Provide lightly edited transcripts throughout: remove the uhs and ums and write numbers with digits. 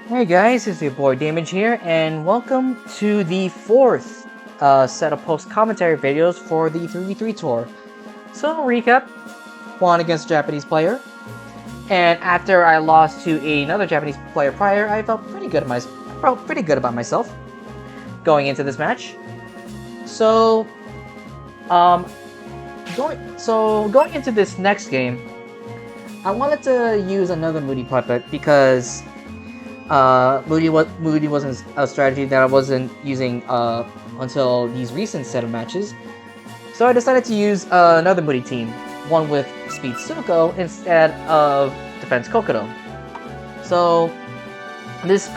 Hey guys, it's your boy Damage here, and welcome to the fourth set of post-commentary videos for the 3v3 tour. So, recap, won against a Japanese player, and after I lost to another Japanese player prior, I felt pretty good about myself going into this match. So, going into this next game, I wanted to use another Moody Puppet because Moody wasn't a strategy that I wasn't using until these recent set of matches. So I decided to use another Moody team, one with Speed Suko instead of Defense Kokodo. So this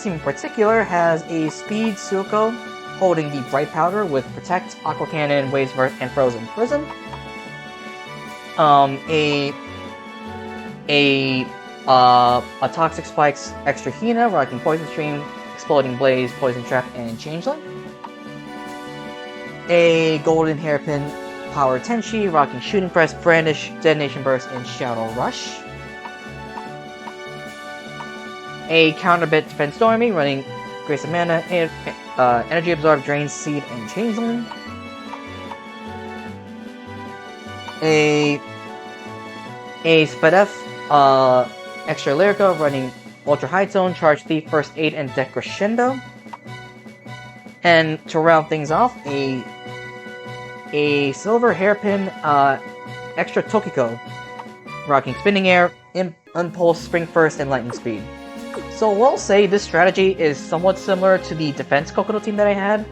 team in particular has a Speed Suko holding the Bright Powder with Protect, Aqua Cannon, Waves Burst, and Frozen Prism. A Toxic Spikes Extra Hina, rocking Poison Stream, Exploding Blaze, Poison Trap, and Changeling. A Golden Hairpin Power Tenchi, rocking Shooting Press, Brandish, Detonation Burst, and Shadow Rush. A Counterbit Defense Stormy, running Grace of Mana, and Energy Absorb, Drain, Seed, and Changeling. A Spadef Extra Lyrica, running Ultra High Tone, Charge Thief, First Aid, and Deck Crescendo. And to round things off, a Silver Hairpin Extra Tokiko, rocking Spinning Air, Impulse, Spring First, and Lightning Speed. So we'll say this strategy is somewhat similar to the Defense Kokodo team that I had,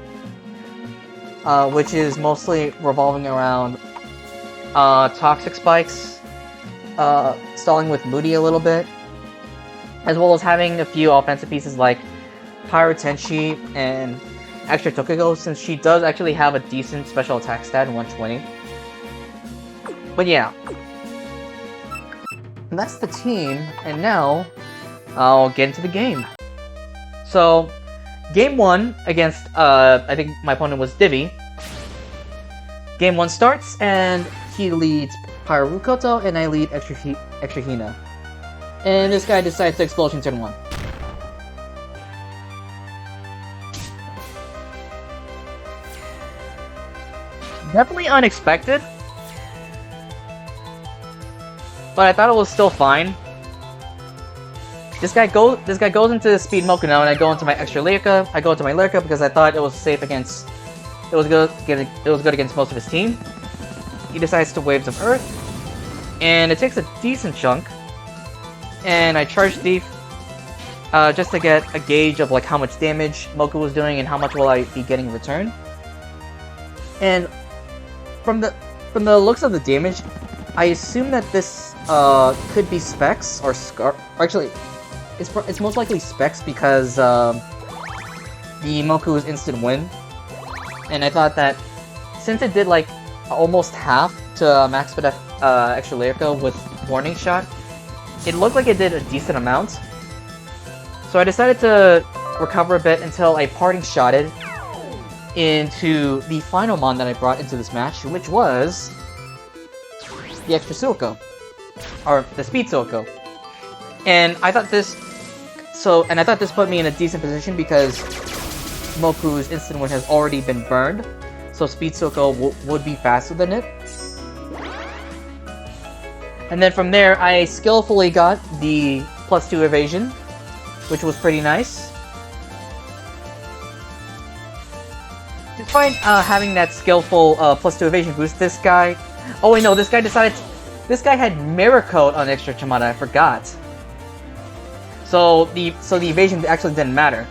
which is mostly revolving around Toxic Spikes, stalling with Moody a little bit, as well as having a few offensive pieces like Pyro Tenchi and Extra Tokiko, since she does actually have a decent special attack stat in 120. But yeah, and that's the team, and now I'll get into the game. So, game 1 against, I think my opponent was Divi. Game 1 starts, and he leads Pyro Rukoto, and I lead Extra Hina. And this guy decides to Explosion turn 1. Definitely unexpected, but I thought it was still fine. This guy goes into Speed Mokuno, and I go into my Extra Lyrica. I go into my Lyrica because I thought it was safe against. It was good against most of his team. He decides to Waves of Earth, and it takes a decent chunk. And I Charge Thief just to get a gauge of like how much damage Moku was doing and how much will I be getting in return. And from the looks of the damage, I assume that this could be Specs or Scar. Or actually, it's most likely Specs because the Moku is instant win. And I thought that since it did like almost half to Max Spadef Extra Lyrica with Warning Shot, it looked like it did a decent amount. So I decided to recover a bit until I Parting Shotted into the final mon that I brought into this match, which was the Extra Suoko, or the Speed Suoko. And I thought this put me in a decent position because Moku's instant win has already been burned, so Speed Suoko would be faster than it. And then from there, I skillfully got the +2 evasion, which was pretty nice. Despite having that skillful +2 evasion boost, this guy... Oh wait, no, this guy had Mirror Coat on Extra Chamada, I forgot. So the evasion actually didn't matter.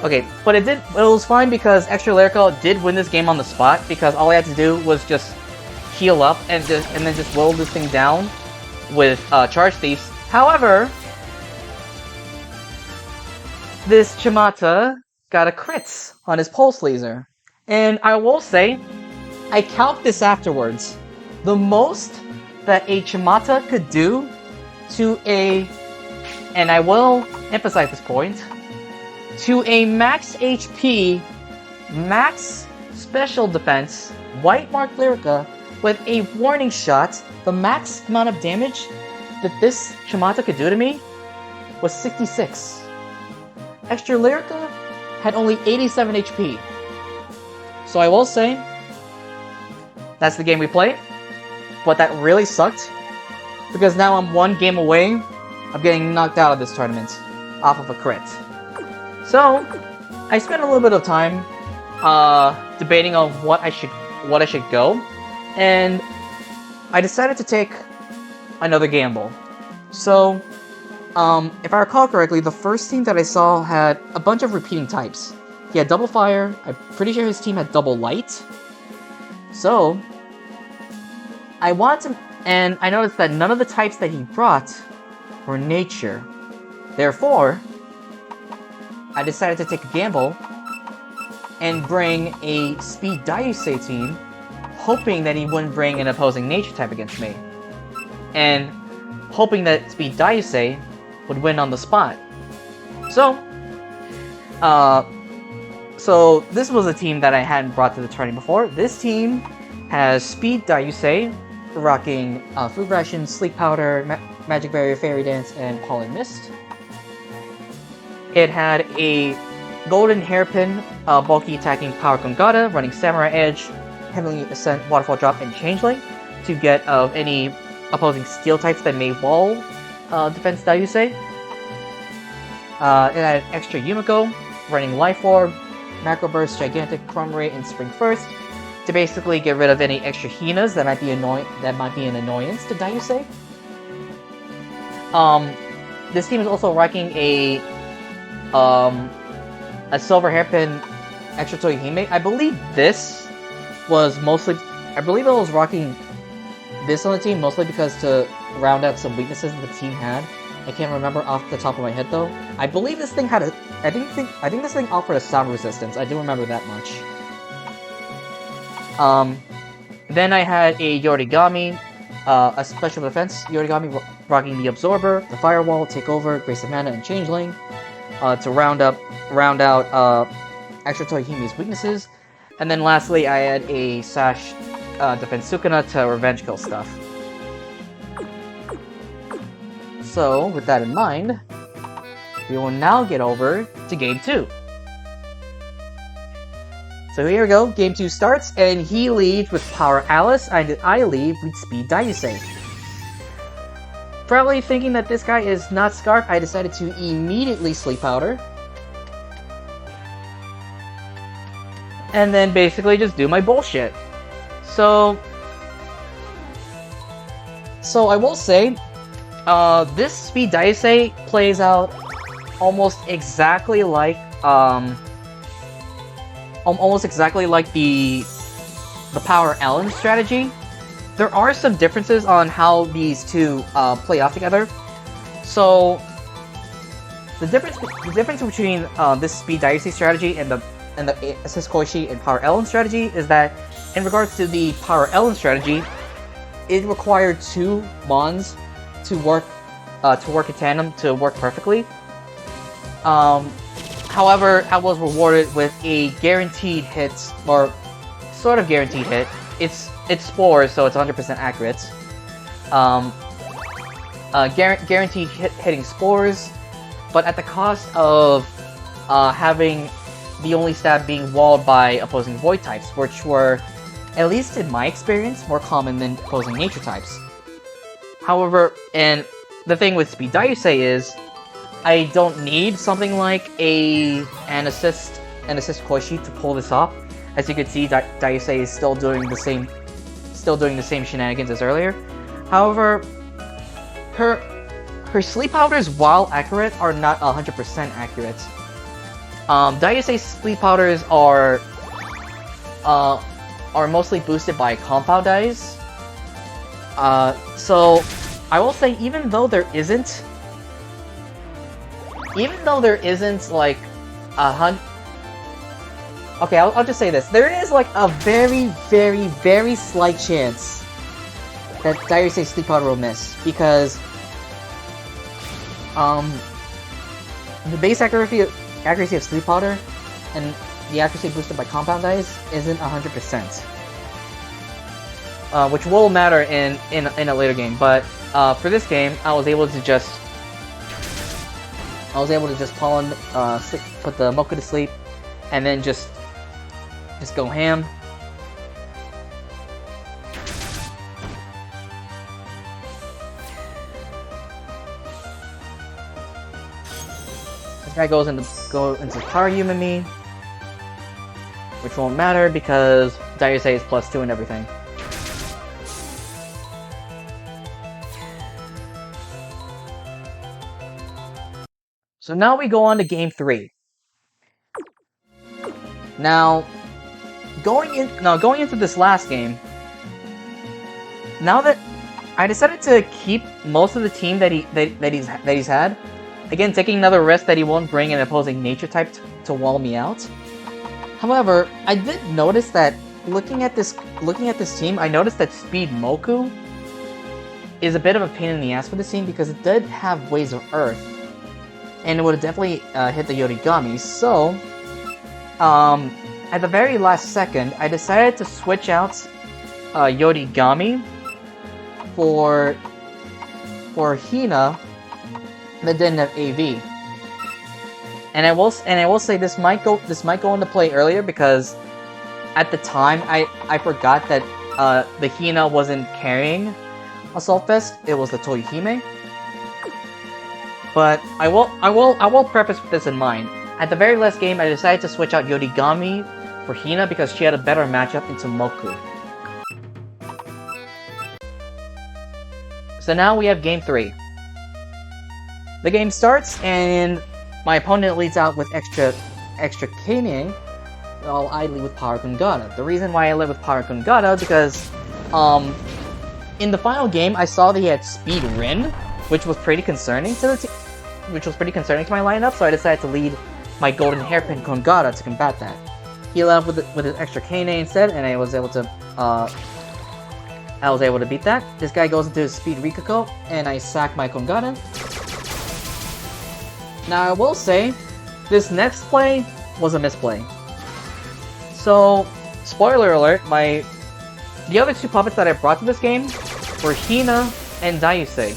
Okay, but it was fine because Extra Lyrica did win this game on the spot because all I had to do was just heal up and then just roll this thing down with Charge Thieves. However, this Chamata got a crit on his Pulse Laser. And I will say, I calc this afterwards. The most that a Chamata could do to a, and I will emphasize this point, to a max HP, max special defense, White Mark Lyrica with a Warning Shot, the max amount of damage that this Chamata could do to me was 66. Extra Lyrica had only 87 HP. So I will say, that's the game we played, but that really sucked, because now I'm one game away of getting knocked out of this tournament, off of a crit. So, I spent a little bit of time debating on what I should go, and I decided to take another gamble. So, if I recall correctly, the first team that I saw had a bunch of repeating types. He had double fire, I'm pretty sure his team had double light. So, I noticed that none of the types that he brought were nature. Therefore, I decided to take a gamble and bring a SDaiyousei team, hoping that he wouldn't bring an opposing nature type against me, and hoping that SDaiyousei would win on the spot. So this was a team that I hadn't brought to the tournament before. This team has SDaiyousei, rocking Food Ration, Sleep Powder, Magic Barrier, Fairy Dance, and Pollen Mist. It had a Golden Hairpin, bulky attacking PKonngara, running Samurai Edge, Heavenly Ascent, Waterfall Drop, and Changeling to get any opposing steel types that may wall defense Daiyousei. It had Extra Yumiko, running Life Orb, Macro Burst, Gigantic, Chrome Ray, and Spring First to basically get rid of any extra Hinas that might be an annoyance to Daiyousei. This team is also rocking a Silver Hairpin Extra Toyohime. I believe it was rocking this on the team mostly because to round out some weaknesses that the team had. I can't remember off the top of my head though. I believe this thing had I think this thing offered a sound resistance. I do remember that much. Then I had a Yorigami, a special defense Yorigami rocking the Absorber, the Firewall, Takeover, Grace of Mana, and Changeling, to round out Extra Toyohime's weaknesses. And then lastly, I had a Sash defense Sukuna to revenge kill stuff. So, with that in mind, we will now get over to Game 2. So here we go, Game 2 starts, and he leads with Power Alice, and I lead with SDaiyousei. Probably thinking that this guy is not Scarf, I decided to immediately Sleep Powder. And then basically just do my bullshit. So I will say, this SDaiyousei plays out almost exactly like the Power Ellen strategy. There are some differences on how these two play off together. So the difference between this SDaiyousei strategy and the Assist Koishi and Power Ellen strategy is that in regards to the Power Ellen strategy, it required two Mons to work in tandem to work perfectly. However, I was rewarded with a guaranteed hit, or sort of guaranteed hit. It's Spores, so it's 100% accurate. Guaranteed hitting Spores, but at the cost of having the only stab being walled by opposing Void types, which were, at least in my experience, more common than opposing Nature types. However, and the thing with SDaiyousei is, I don't need something like an assist Koishi to pull this off. As you can see, Daiyousei is still doing the same shenanigans as earlier. However, her sleep powders, while accurate, are not 100% accurate. Daiyousei's sleep powders are mostly boosted by compound dice. So I will say, even though there isn't like okay, I'll just say this. There is like a very, very, very slight chance that Daiyousei's Sleep Powder will miss, because the base accuracy of Sleep Powder and the accuracy boosted by compound dice isn't 100%. Which will matter in a later game, but for this game, I was able to just I was able to just put the Moku to sleep, and then just go ham. This guy go into Toyohime, which won't matter because SDaiyousei is +2 and everything. So now we go on to game 3. Now, going into this last game, now that I decided to keep most of the team that he's had, again taking another risk that he won't bring an opposing nature type to wall me out. However, I did notice that looking at this team, I noticed that Speed Moku is a bit of a pain in the ass for this team because it did have Waves of Earth, and it would have definitely hit the Yorigami. So, at the very last second, I decided to switch out Yorigami for Hina that didn't have AV. And I will say this might go into play earlier because at the time I forgot that the Hina wasn't carrying Assault Vest. It was the Toyohime. But I will preface with this in mind. At the very last game, I decided to switch out Yorigami for Hina because she had a better matchup into Moku. So now we have game 3. The game starts and my opponent leads out with extra Toyohime, while I lead with PKonngara. The reason why I led with PKonngara is because in the final game I saw that he had Speed Rin, which was pretty concerning to my lineup, so I decided to lead my Golden Hairpin Konngara to combat that. He led with his extra Toyohime instead, and I was able to beat that. This guy goes into his Speed Rikako, and I sack my Konngara. Now I will say, this next play was a misplay. So, spoiler alert, the other 2 puppets that I brought to this game were Hina and SDaiyousei.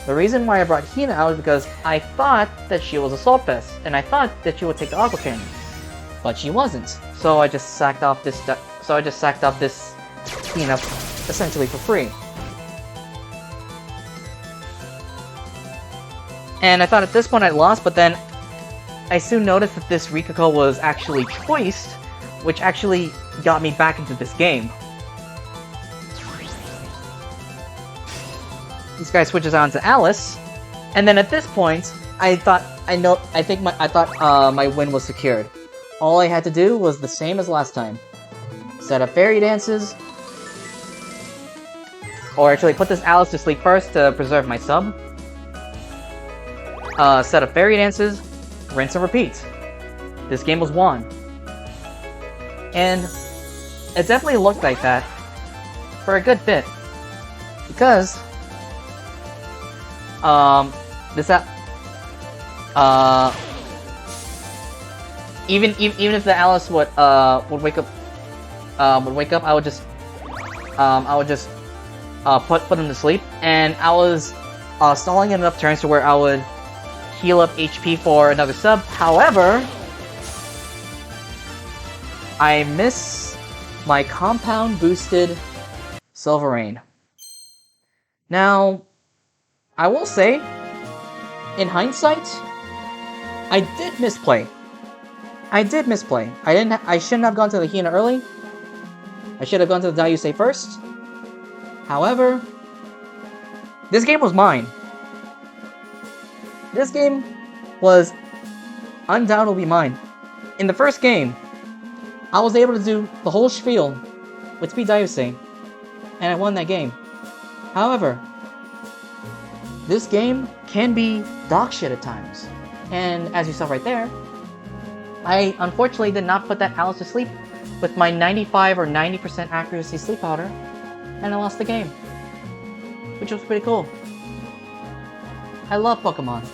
The reason why I brought Hina out is because I thought that she was Assault Vest, and I thought that she would take the Aqua Cannon, but she wasn't. So I just sacked off this Hina essentially for free. And I thought at this point I'd lost, but then I soon noticed that this Rikako was actually choiced, which actually got me back into this game. This guy switches on to Alice, and then at this point, I thought my win was secured. All I had to do was the same as last time. Set up fairy dances, or actually put this Alice to sleep first to preserve my sub. Set up fairy dances, rinse and repeat. This game was won. And it definitely looked like that for a good bit. Because even if the Alice would wake up, I would just put him to sleep, and I was stalling enough turns to where I would heal up HP for another sub. However, I miss my compound boosted Silver Rain. Now, I will say, in hindsight, I did misplay. I shouldn't have gone to the Hina early. I should have gone to the SDaiyousei first. However, this game was mine. This game was undoubtedly mine. In the first game, I was able to do the whole spiel with Speed SDaiyousei, and I won that game. However, this game can be dog shit at times. And as you saw right there, I unfortunately did not put that Alice to sleep with my 95 or 90% accuracy sleep powder, and I lost the game. Which was pretty cool. I love Pokemon.